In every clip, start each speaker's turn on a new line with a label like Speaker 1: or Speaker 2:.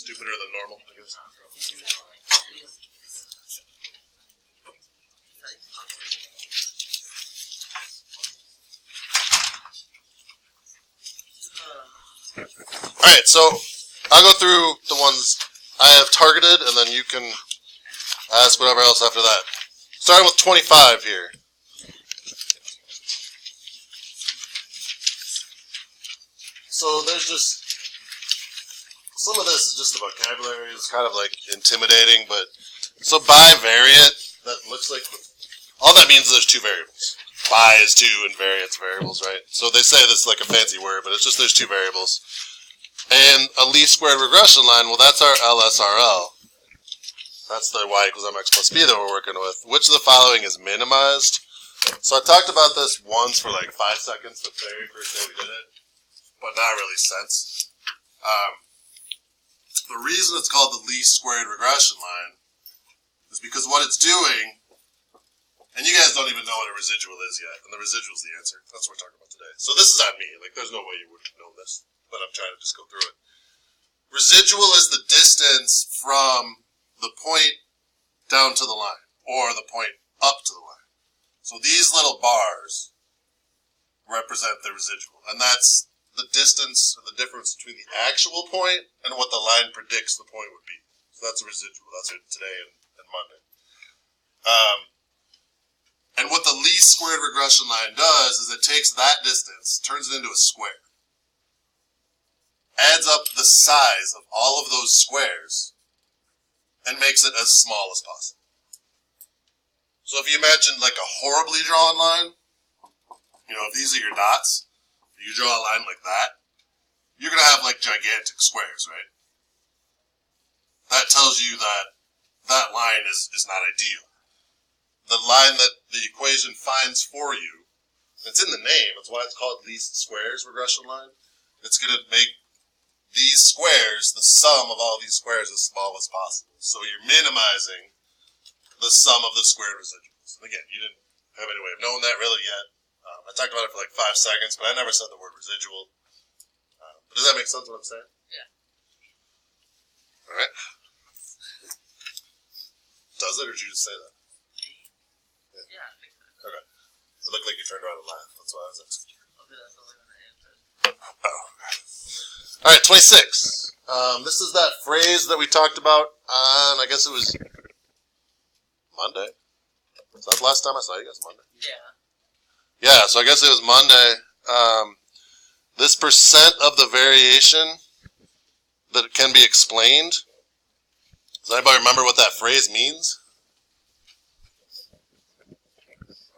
Speaker 1: stupider than normal, I guess. Alright, so I'll go through the ones I have targeted, and then you can ask whatever else after that. Starting with 25 here. So there's just, some of this is just the vocabulary. It's kind of like intimidating, but, so bivariate, that looks like, all that means is there's two variables. Bi is two and variate's variables, right? So they say this is like a fancy word, but it's just there's two variables. And a least squared regression line, well, that's our LSRL. That's the y equals mx plus b that we're working with. Which of the following is minimized? So I talked about this once for like 5 seconds the very first day we did it, but not really since. The reason it's called the least squared regression line is because what it's doing, and you guys don't even know what a residual is yet, and the residual is the answer. That's what we're talking about today. So this is on me. Like, there's no way you would know this, but I'm trying to just go through it. Residual is the distance from the point down to the line, or the point up to the line. So these little bars represent the residual, and that's the distance, or the difference between the actual point and what the line predicts the point would be. So that's a residual. That's it today and Monday. And what the least squared regression line does is it takes that distance, turns it into a square, adds up the size of all of those squares, and makes it as small as possible. So if you imagine like a horribly drawn line, you know, if these are your dots, you draw a line like that, you're going to have like gigantic squares, right? That tells you that that line is not ideal. The line that the equation finds for you, it's in the name, that's why it's called least squares regression line. It's going to make these squares, the sum of all these squares, as small as possible. So you're minimizing the sum of the squared residuals. And again, you didn't have any way of knowing that really yet. I talked about it for like 5 seconds, but I never said the word residual. But does that make sense what I'm saying?
Speaker 2: Yeah.
Speaker 1: All right. Does it, or did you just say that?
Speaker 2: Yeah, I think so.
Speaker 1: Okay. It looked like you turned around and laughed. That's why I was asking.
Speaker 2: Okay, that's all I'm going to answer.
Speaker 1: Oh. All right, 26. This is that phrase that we talked about on, I guess it was Monday. Was that the last time I saw you guys? Monday?
Speaker 2: Yeah.
Speaker 1: Yeah, so I guess it was Monday. This percent of the variation that can be explained. Does anybody remember what that phrase means?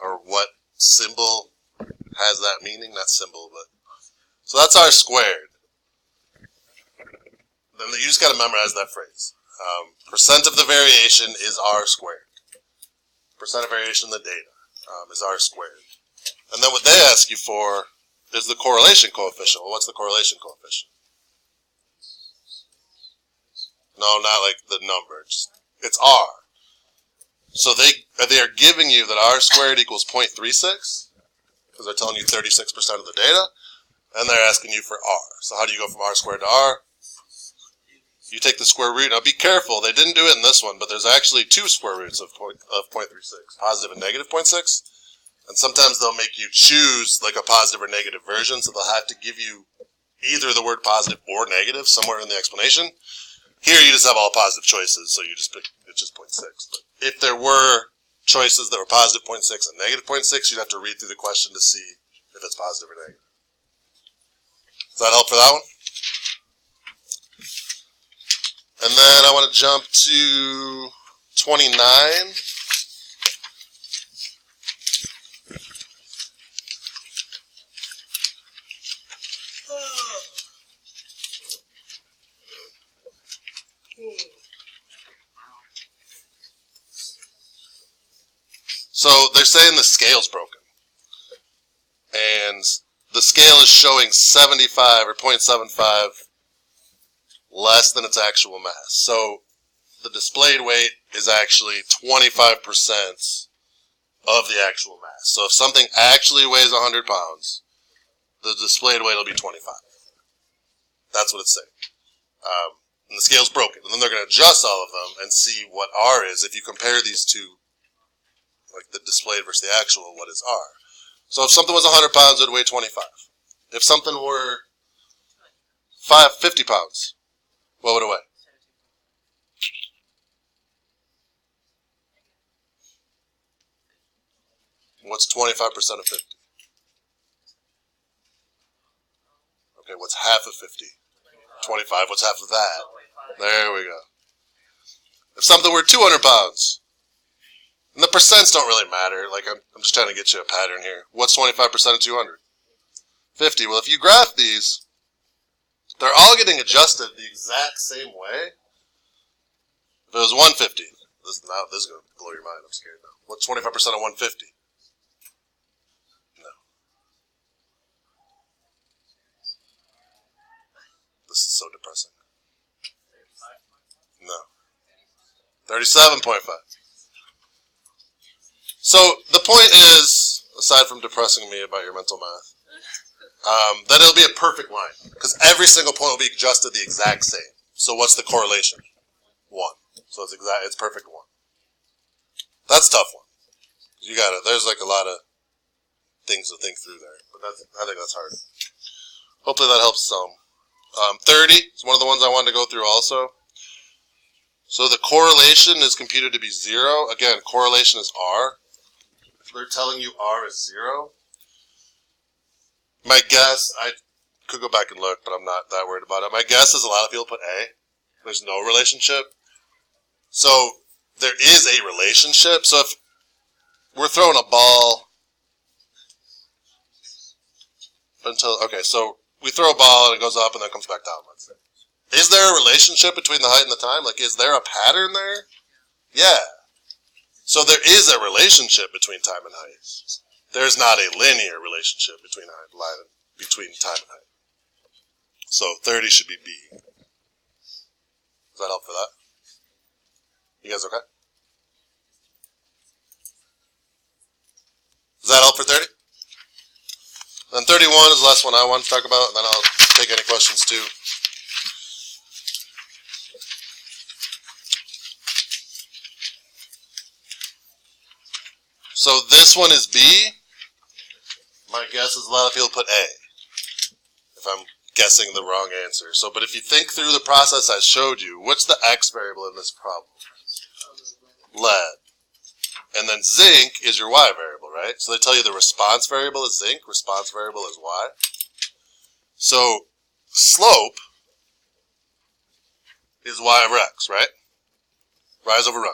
Speaker 1: Or what symbol has that meaning? Not symbol, but... So that's R squared. Then you just got to memorize that phrase. Percent of the variation is R squared. Percent of variation in the data is R squared. And then what they ask you for is the correlation coefficient. Well, what's the correlation coefficient? No, not like the number. It's R. So they are giving you that R squared equals 0.36, because they're telling you 36% of the data, and they're asking you for R. So how do you go from R squared to R? You take the square root. Now be careful, they didn't do it in this one, but there's actually 2 square roots of 0.36, positive and negative 0.6. And sometimes they'll make you choose like a positive or negative version, so they'll have to give you either the word positive or negative somewhere in the explanation. Here you just have all positive choices, so you just pick, it's just 0.6. But if there were choices that were positive 0.6 and negative 0.6, you'd have to read through the question to see if it's positive or negative. Does that help for that one? And then I want to jump to 29. So they're saying the scale's broken. And the scale is showing 75 or 0.75 less than its actual mass. So the displayed weight is actually 25% of the actual mass. So if something actually weighs 100 pounds, the displayed weight will be 25. That's what it's saying. and the scale's broken. And then they're going to adjust all of them and see what R is. If you compare these two, like the displayed versus the actual, what is R? So if something was 100 pounds, it would weigh 25. If something were 50 pounds, what would it weigh? What's 25% of 50? Okay, what's half of 50? 25. What's half of that? There we go. If something were 200 pounds, and the percents don't really matter. Like I'm just trying to get you a pattern here. What's 25% of 200? 50. Well, if you graph these, they're all getting adjusted the exact same way. If it was 150, this is going to blow your mind. I'm scared now. What's 25% of 150? No. This is so depressing. No. 37.5. So the point is, aside from depressing me about your mental math, that it'll be a perfect line. Because every single point will be adjusted the exact same. So what's the correlation? 1. So it's perfect 1. That's a tough one. There's like a lot of things to think through there. But I think that's hard. Hopefully that helps some. 30 is one of the ones I wanted to go through also. So the correlation is computed to be 0. Again, correlation is R. They're telling you R is 0. My guess, I could go back and look, but I'm not that worried about it. My guess is a lot of people put A. There's no relationship. So there is a relationship. So if we're throwing a ball so we throw a ball and it goes up and then comes back down, let's say. Is there a relationship between the height and the time? Like, is there a pattern there? Yeah. So there is a relationship between time and height. There's not a linear relationship between time and height. So 30 should be B. Does that help for that? You guys okay? Does that help for 30? Then 31 is the last one I want to talk about, and then I'll take any questions too. So this one is B. My guess is a lot of people put A, if I'm guessing the wrong answer. So, but if you think through the process I showed you, what's the X variable in this problem? Lead. And then zinc is your Y variable, right? So they tell you the response variable is zinc, response variable is Y. So slope is Y over X, right? Rise over run.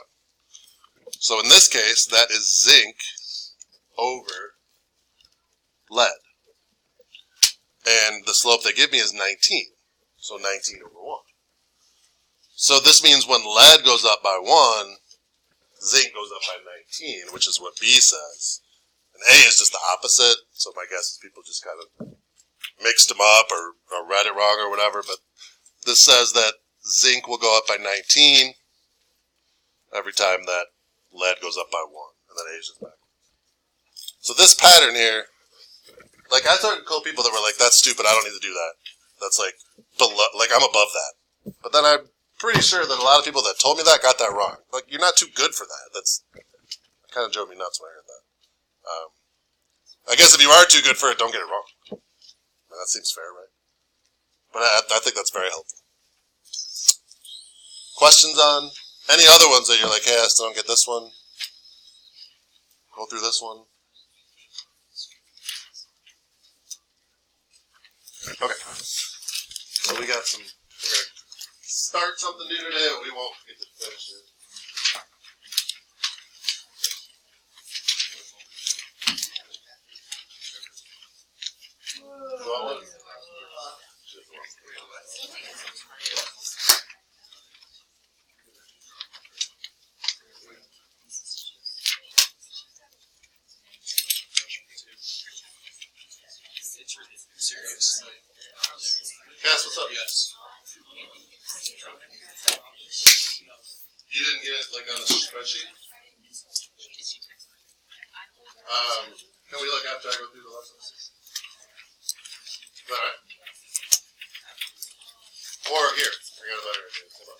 Speaker 1: So in this case, that is zinc over lead. And the slope they give me is 19. So 19 over 1. So this means when lead goes up by 1, zinc goes up by 19, which is what B says. And A is just the opposite. So my guess is people just kind of mixed them up or read it wrong or whatever. But this says that zinc will go up by 19 every time that lead goes up by 1. And then A is just back. So this pattern here, like I started to call people that were like, that's stupid, I don't need to do that. That's like, below, like I'm above that. But then I'm pretty sure that a lot of people that told me that got that wrong. Like, you're not too good for that. That's kind of drove me nuts when I heard that. I guess if you are too good for it, don't get it wrong. That seems fair, right? But I think that's very helpful. Questions on any other ones that you're like, hey, I still don't get this one? Go through this one. Okay. So we got some, we're going to start something new today, but we won't get to finish it. Cass, what's up? Yes. You didn't get it like on the spreadsheet? Can we look after I go through the lessons? Is that right? Or here. I got a better idea. Hold on.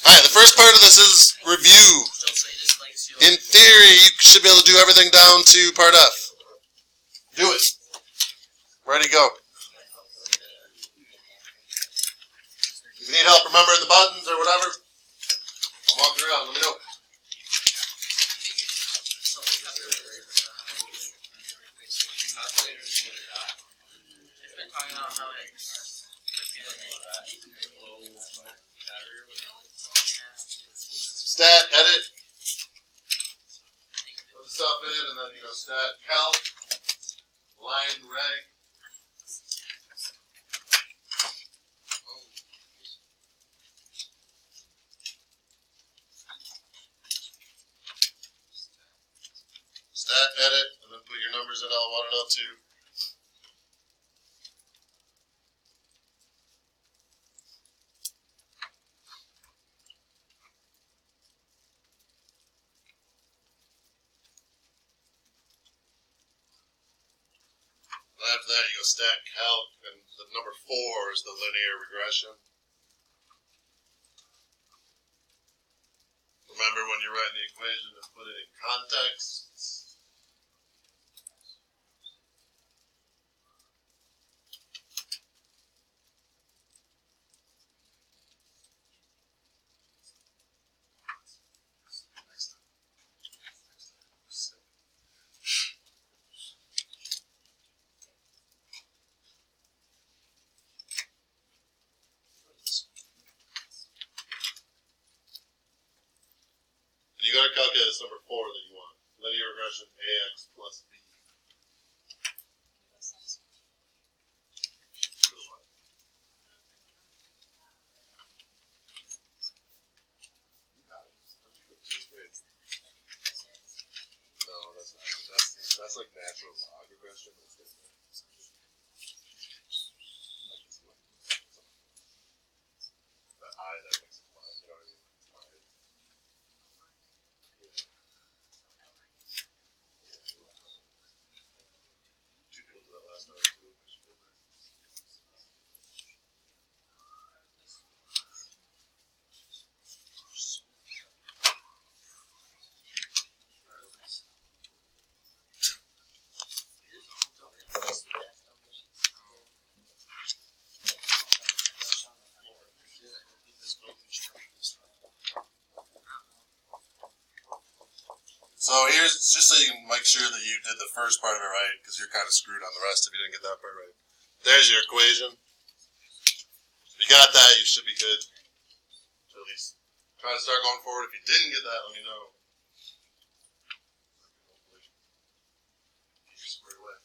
Speaker 1: Alright, the first part of this is review. In theory, you should be able to do everything down to part F. Do it. Ready, go. If you need help remembering the buttons or whatever, I'm walking around, let me know. Stat, edit. Put the stuff in, and then you go stat, calc, line, reg. Stat, edit, and then put your numbers in L1 and L2. After that, you go stat, calc, and the number 4 is the linear regression. Remember when you're writing the equation to put it in context. You got to calculate this number 4 that you want. Linear regression AX plus B. No, that's not. That's like natural log regression. The I that makes it fly, you know what I mean? Two people did that last night too. So here's, just so you can make sure that you did the first part of it right, because you're kind of screwed on the rest if you didn't get that part right. There's your equation. If you got that, you should be good. So at least try to start going forward. If you didn't get that, let me know. Keep you squared away.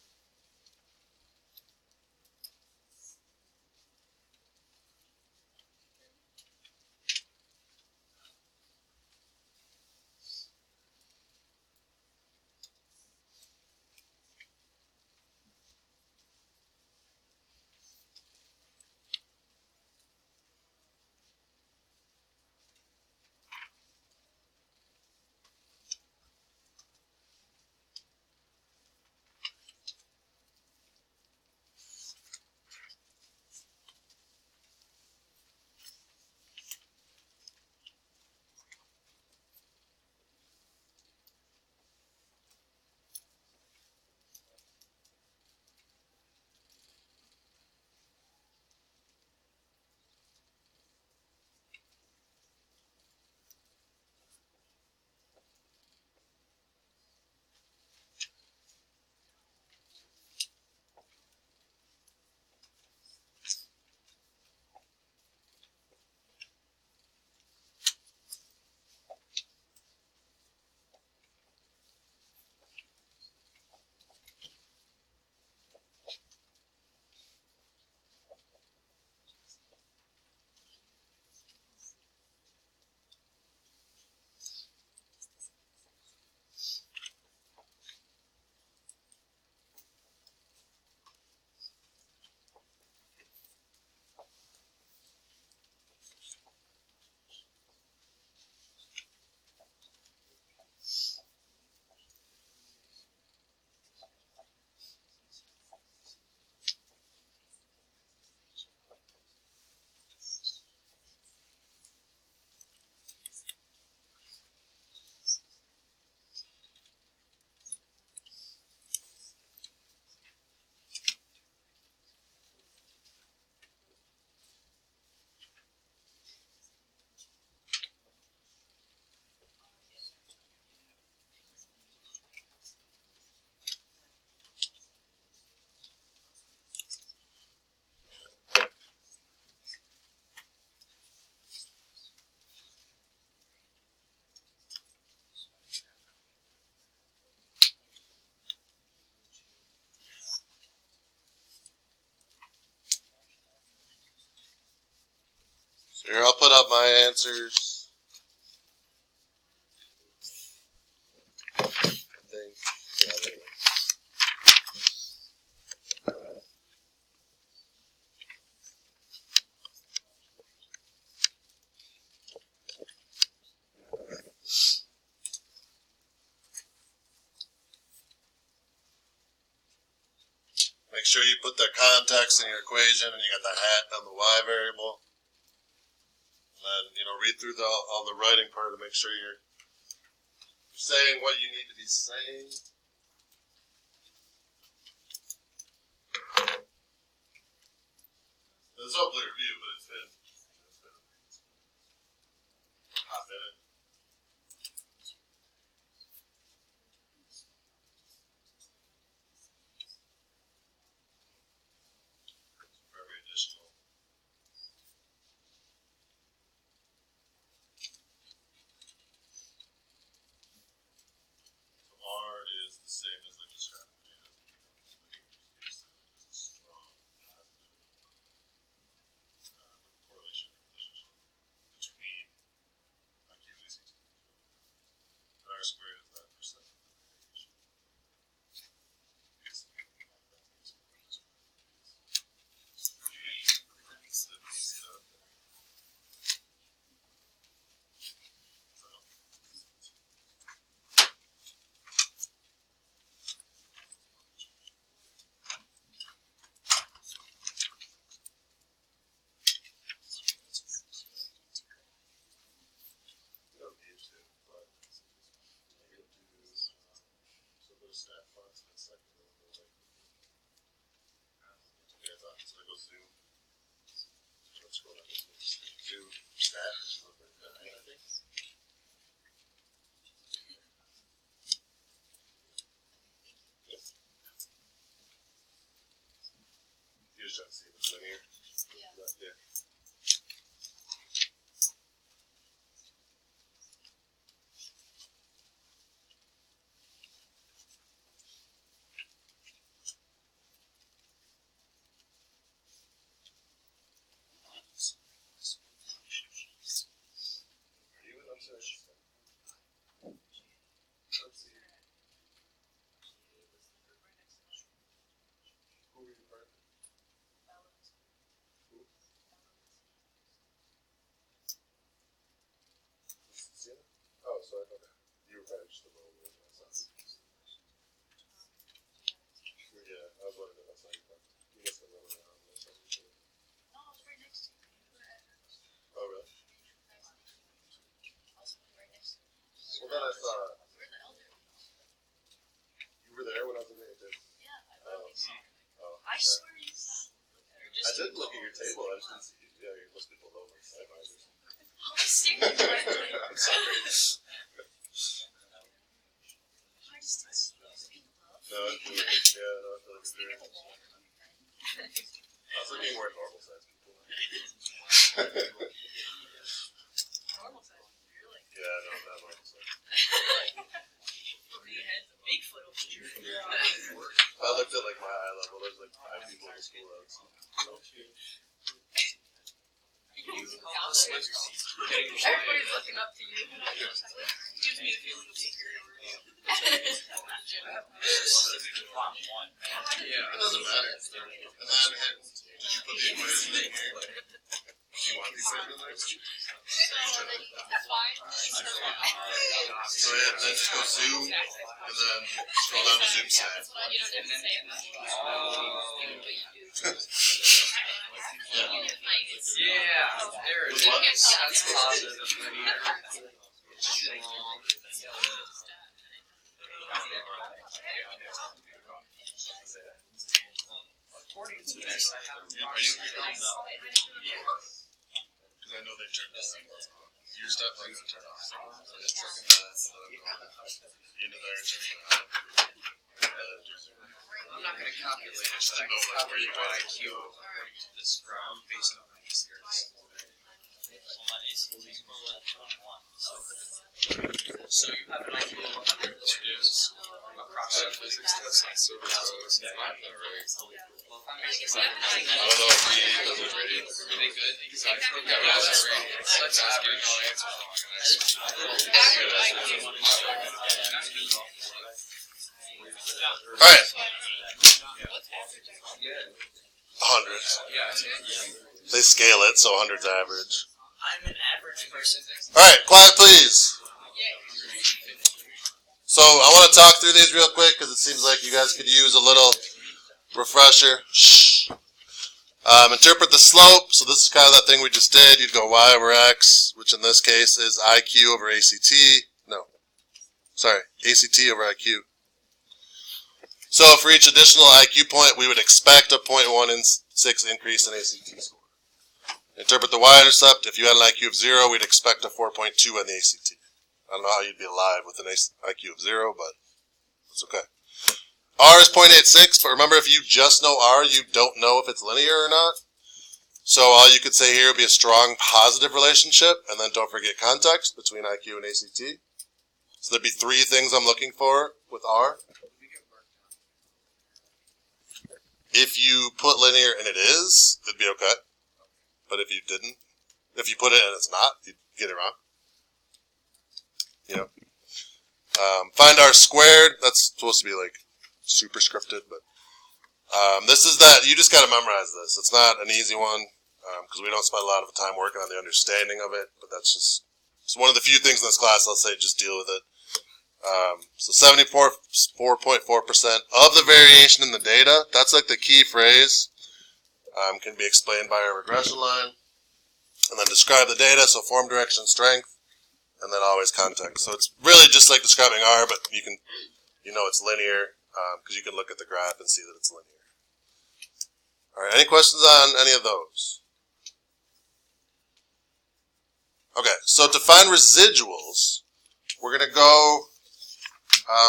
Speaker 1: Here, I'll put up my answers. I think. Yeah, there you go. Make sure you put the context in your equation and you got the hat on the y variable. And then, read through all the writing part to make sure you're saying what you need to be saying. It's hopefully review, but it's been a hot minute. For every additional. So R is the same as I described. Strong positive correlation relationship between activities. R squared is that percent of the variation. Stat plots in a second. So I go zoom. Let's scroll down to zoom stat. You're just trying to see what's linear. Yeah. Oh, so I thought you were kind of just the role. Yeah, I was wondering if that's how you thought. You must have run around or something.
Speaker 3: No, it's right next to you.
Speaker 1: Oh, really?
Speaker 3: Also right next to you.
Speaker 1: Well, then I saw.
Speaker 3: We're the elder.
Speaker 1: You were there when I was in there, too?
Speaker 3: Yeah, I literally saw it.
Speaker 1: Oh,
Speaker 3: I
Speaker 1: okay.
Speaker 3: swear you saw it.
Speaker 1: I did look at your table. I just didn't see you. Yeah, you must be below my side visors.
Speaker 3: I was staring directly.
Speaker 1: I'm sorry.
Speaker 3: I just didn't see you. I was looking above.
Speaker 1: No, I feel like it's, yeah, no, I feel like it's very. I was looking more at normal sized people.
Speaker 3: Normal size, really.
Speaker 1: Yeah, no, not normal size.
Speaker 3: You had the Bigfoot over here.
Speaker 1: I looked at like my eye level. There's like 5 people in the school.
Speaker 3: Everybody's looking up to you. Gives me a feeling of security.
Speaker 1: Yeah, it doesn't matter. And then did you put the equation in here? Do you want the equation in there? So yeah, then just go zoom, and then scroll down to zoom stat.
Speaker 3: You don't have to say it.
Speaker 2: Yeah, there it is. That's positive. According to this, I have
Speaker 1: Are you because I know they turned this thing off. Your step things are turned off. So it's checking that, so I'm going into there and checking it out.
Speaker 2: I'm not going to calculate it, but I can calculate my IQ according to this graph based on my experience. So you have an IQ of 100. Approximately.
Speaker 1: Well, if
Speaker 2: I
Speaker 1: don't know if he doesn't ready.
Speaker 2: Really good.
Speaker 1: Alright. 100. They scale it, so 100's average.
Speaker 2: I'm an average person.
Speaker 1: Alright, quiet please. So I want to talk through these real quick because it seems like you guys could use a little refresher. Shh. Interpret the slope. So this is kind of that thing we just did. You'd go y over x, which in this case is IQ over ACT. No. Sorry, ACT over IQ. So for each additional IQ point, we would expect a 0.16 increase in ACT score. Interpret the y-intercept. If you had an IQ of 0, we'd expect a 4.2 on the ACT. I don't know how you'd be alive with an IQ of 0, but it's okay. R is 0.86, but remember if you just know R, you don't know if it's linear or not. So all you could say here would be a strong positive relationship, and then don't forget context between IQ and ACT. So there'd be 3 things I'm looking for with R. If you put linear and it is, it'd be okay. But if you didn't, if you put it and it's not, you'd get it wrong. You know, find R squared. That's supposed to be like super scripted, but this is that you just got to memorize this. It's not an easy one because we don't spend a lot of time working on the understanding of it. But that's just it's one of the few things in this class. I'll say just deal with it. So 74.4% of the variation in the data. That's like the key phrase. Can be explained by a regression line, and then describe the data. So form, direction, strength. And then always context. So it's really just like describing R, but you know it's linear because you can look at the graph and see that it's linear. All right, any questions on any of those? Okay, so to find residuals, we're going to go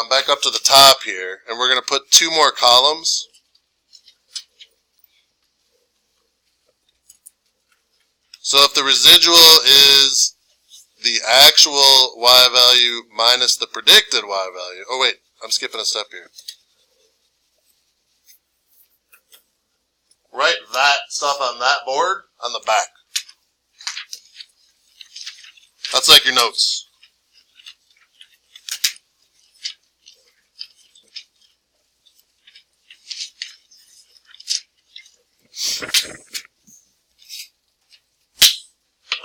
Speaker 1: back up to the top here, and we're going to put 2 more columns. So if the residual is the actual y value minus the predicted y value. Oh wait, I'm skipping a step here. Write that stuff on that board on the back. That's like your notes.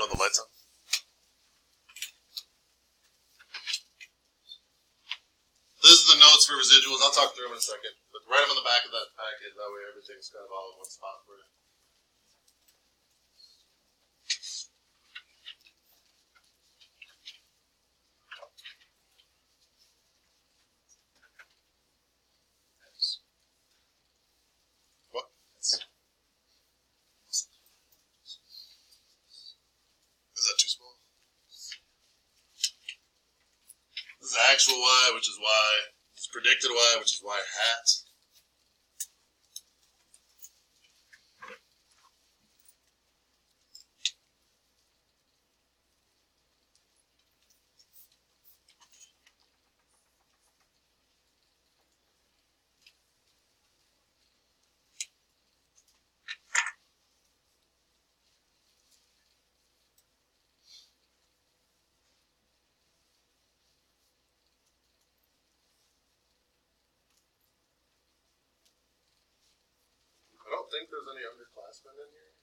Speaker 1: Oh, the lights on. This is the notes for residuals. I'll talk through them in a second. But write them on the back of that packet. That way everything's kind of all in one spot for you. What? Is that too small? This is actual y, which is y. It's predicted y, which is y hat. I don't think there's any underclassmen in here,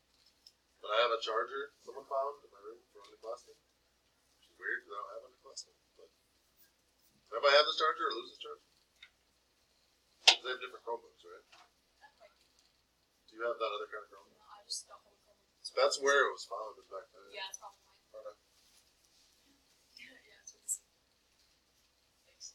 Speaker 1: but I have a charger someone found in my room for underclassmen, which is weird because I don't have underclassmen. But does everybody have this charger or lose this charger? They have different Chromebooks, right? Do you have that other kind of Chromebook?
Speaker 3: I just don't have a problem.
Speaker 1: That's where it was found, is back then.
Speaker 3: Yeah, it's probably mine.
Speaker 1: Okay.
Speaker 3: Yeah, it's what this is. Thanks. Yes.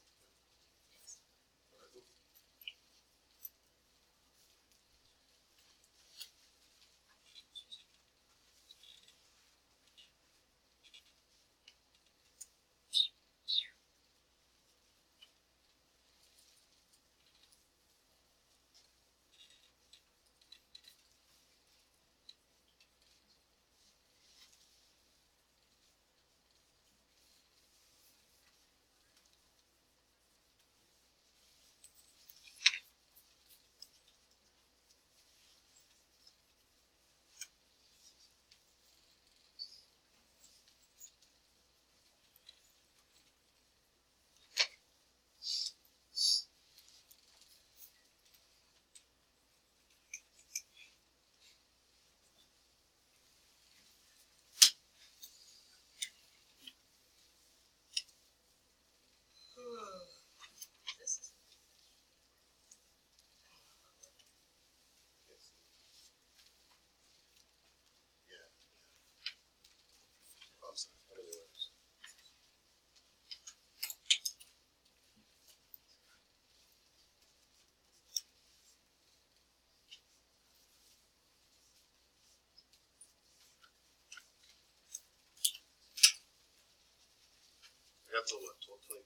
Speaker 1: got to what, 12.22?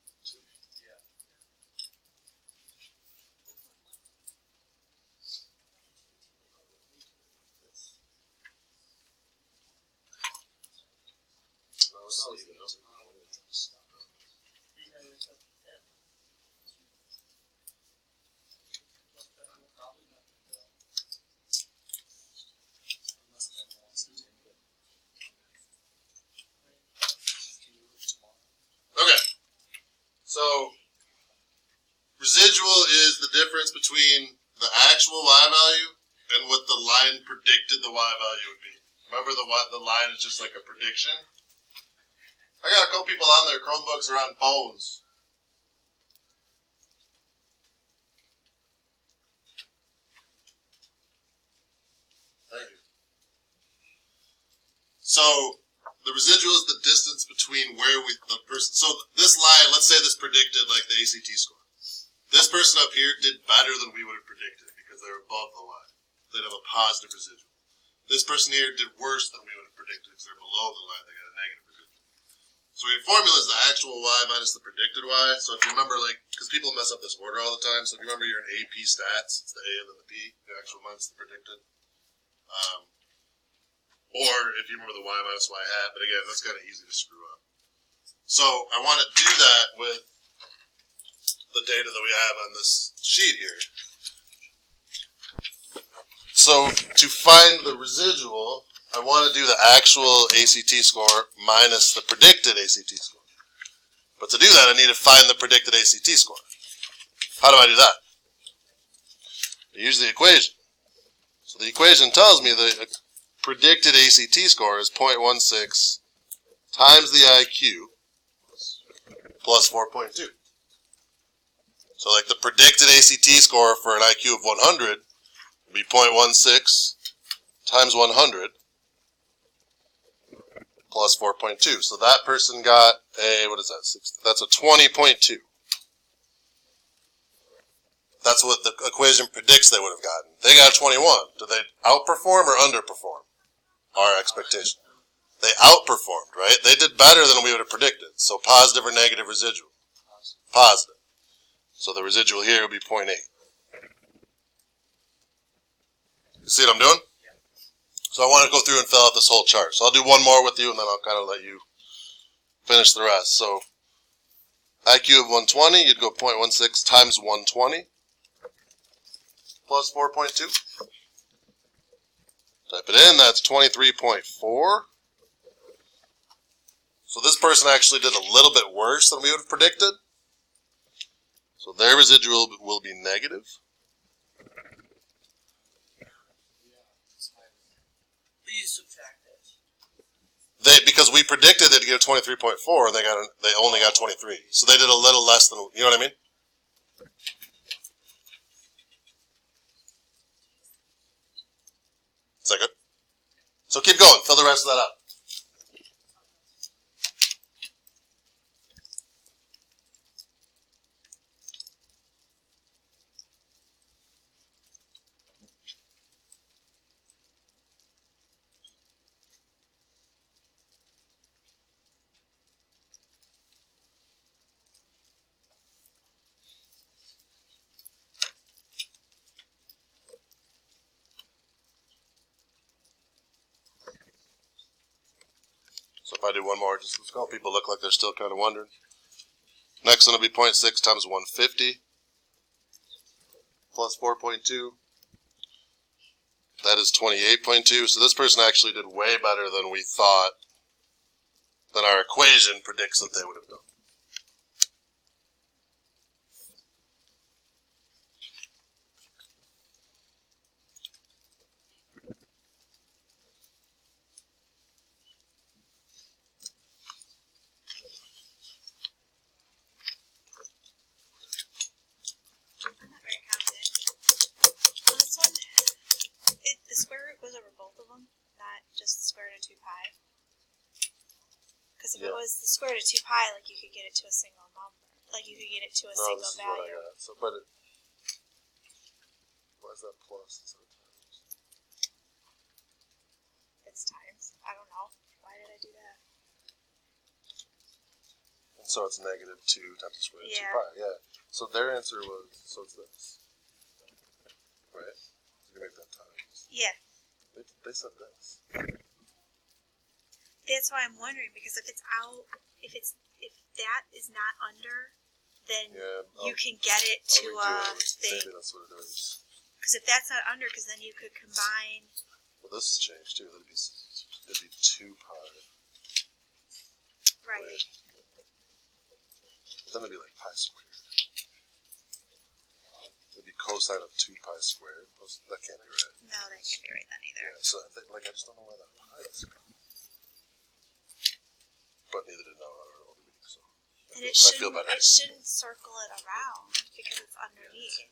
Speaker 1: Okay. So, residual is the difference between the actual Y value and what the line predicted the Y value would be. Remember the line is just like a prediction? I got a couple people on their Chromebooks are on phones. Thank you. So, the residual is the distance between where the person, so this line, let's say this predicted like the ACT score. This person up here did better than we would have predicted because they're above the line. They'd have a positive residual. This person here did worse than we would have predicted because they're below the line. They got a negative residual. So your formula is the actual Y minus the predicted Y. So if you remember, like, because people mess up this order all the time. So if you remember you're in AP stats, it's the A and then the P, the actual minus the predicted. Or if you remember the Y minus Y hat, but again, that's kind of easy to screw up. So I want to do that with the data that we have on this sheet here. So to find the residual, I want to do the actual ACT score minus the predicted ACT score. But to do that, I need to find the predicted ACT score. How do I do that? I use the equation. So the equation tells me the predicted ACT score is 0.16 times the IQ plus 4.2. So like the predicted ACT score for an IQ of 100 would be 0.16 times 100 plus 4.2. So that person got a, what is that? That's a 20.2. That's what the equation predicts they would have gotten. They got 21. Did they outperform or underperform our expectation? They outperformed, right? They did better than we would have predicted. So positive or negative residual? Positive. So the residual here would be 0.8. You see what I'm doing? So I want to go through and fill out this whole chart. So I'll do one more with you and then I'll kind of let you finish the rest. So IQ of 120, you'd go 0.16 times 120 plus 4.2. Type it in, that's 23.4. So this person actually did a little bit worse than we would have predicted. So their residual will be negative.
Speaker 2: Please subtract this.
Speaker 1: Because we predicted they'd get 23.4 and they only got 23. So they did a little less than, you know what I mean? Is that good? So keep going, fill the rest of that out. So if I do one more, just a couple people look like they're still kind of wondering. Next one will be 0.6 times 150 plus 4.2. That is 28.2. So this person actually did way better than we thought, than our equation predicts that they would have done.
Speaker 4: I'm not very confident. On this one, the square root goes over both of them, not just the square root of 2 pi. Because if it was the square root of 2 pi, like you could get it to a single number. Like you could get it to a single
Speaker 1: This is what I
Speaker 4: value.
Speaker 1: got. So, but why is that plus instead of times?
Speaker 4: It's times. I don't know. Why did I do that?
Speaker 1: So So it's negative 2 times the square root of 2
Speaker 4: Yeah.
Speaker 1: pi. Yeah. So their answer was, so it's this. Right? You make that times.
Speaker 4: Yeah.
Speaker 1: They said this.
Speaker 4: That's why I'm wondering, because if it's out, if that is not under, then
Speaker 1: Yeah.
Speaker 4: you can get it to
Speaker 1: I'll redo it.
Speaker 4: thing.
Speaker 1: Maybe that's what it is.
Speaker 4: Because if that's not under, because then you could combine.
Speaker 1: Well, this has changed too. It'd be 2 pi.
Speaker 4: Right.
Speaker 1: But then it'd be like pi squared. It'd be cosine of 2 pi squared. That can't be right.
Speaker 4: No, that can't be right then either.
Speaker 1: Yeah, so I think, I just don't know why that was. But neither did Noah or Obi, so
Speaker 4: And it
Speaker 1: I feel better.
Speaker 4: shouldn't circle it around because it's underneath.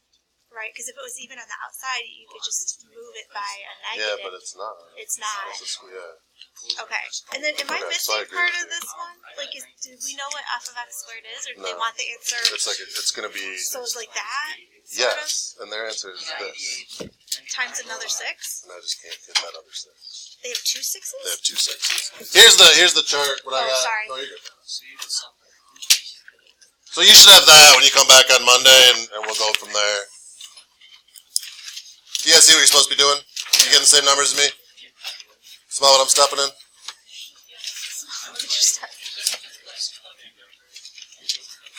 Speaker 4: Right? Because if it was even on the outside, you could just move it by a
Speaker 1: Yeah,
Speaker 4: negative.
Speaker 1: but it's not.
Speaker 4: It's not.
Speaker 1: It's yeah.
Speaker 4: Okay. And then am I
Speaker 1: Okay, so I
Speaker 4: missing
Speaker 1: agree
Speaker 4: part
Speaker 1: with
Speaker 4: of
Speaker 1: you.
Speaker 4: this one? Like, do we know what f of x squared is? Or do they
Speaker 1: No.
Speaker 4: want the answer?
Speaker 1: It's like it's gonna be
Speaker 4: So it's like that? Sort
Speaker 1: yes, and their answer is this,
Speaker 4: of? Times another 6?
Speaker 1: and I just can't get that other 6.
Speaker 4: They have 2 6s?
Speaker 1: They have 2 6s. Here's the chart. What I
Speaker 4: Oh,
Speaker 1: got.
Speaker 4: sorry.
Speaker 1: No, you're good. So you should have that when you come back on Monday, and we'll go from there. You guys see what you're supposed to be doing? You getting the same numbers as me? Smell what I'm stepping in?
Speaker 4: How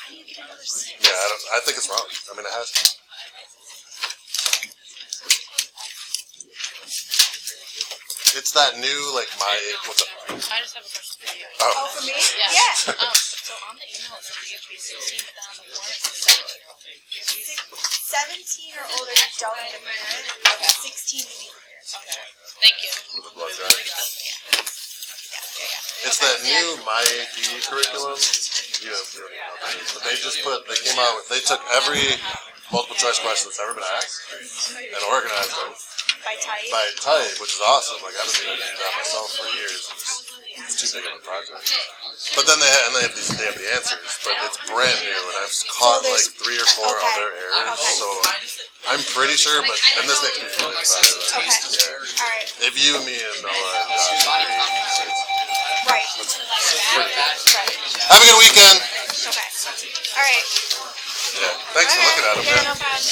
Speaker 4: do you get another 6?
Speaker 1: Yeah, I think it's wrong. I mean, it has to. It's that new, like, what's up?
Speaker 3: I just have a question for you.
Speaker 4: Oh,
Speaker 1: Oh,
Speaker 4: for me?
Speaker 3: Yeah.
Speaker 4: Yeah.
Speaker 3: So on the email it says you have to be 16, but then on the form it says 17-year-old.
Speaker 4: 17 or older, you don't need a parent. 16, you need a parent.
Speaker 3: Okay. Thank you.
Speaker 1: with the blood drive. It's that new MyAP curriculum. You don't even know what that is, but they came out with, they took every multiple choice question that's ever been asked and organized them
Speaker 4: By type?
Speaker 1: by type, which is awesome. Like, I've been meaning to do that myself for years. It's too big of a project. But then they have the answers, but it's brand new, and I've caught like 3 or 4
Speaker 4: Okay.
Speaker 1: other errors.
Speaker 4: Okay.
Speaker 1: So I'm pretty sure, but and this makes me feel good about it.
Speaker 4: Okay.
Speaker 1: Yeah.
Speaker 4: Alright.
Speaker 1: If you, me, and Noah, and Josh,
Speaker 4: Right.
Speaker 1: pretty good.
Speaker 4: Right.
Speaker 1: Have a good weekend.
Speaker 4: Okay. Alright.
Speaker 1: Yeah. Thanks for looking at them.
Speaker 4: Yeah,
Speaker 1: Man.
Speaker 4: no problem.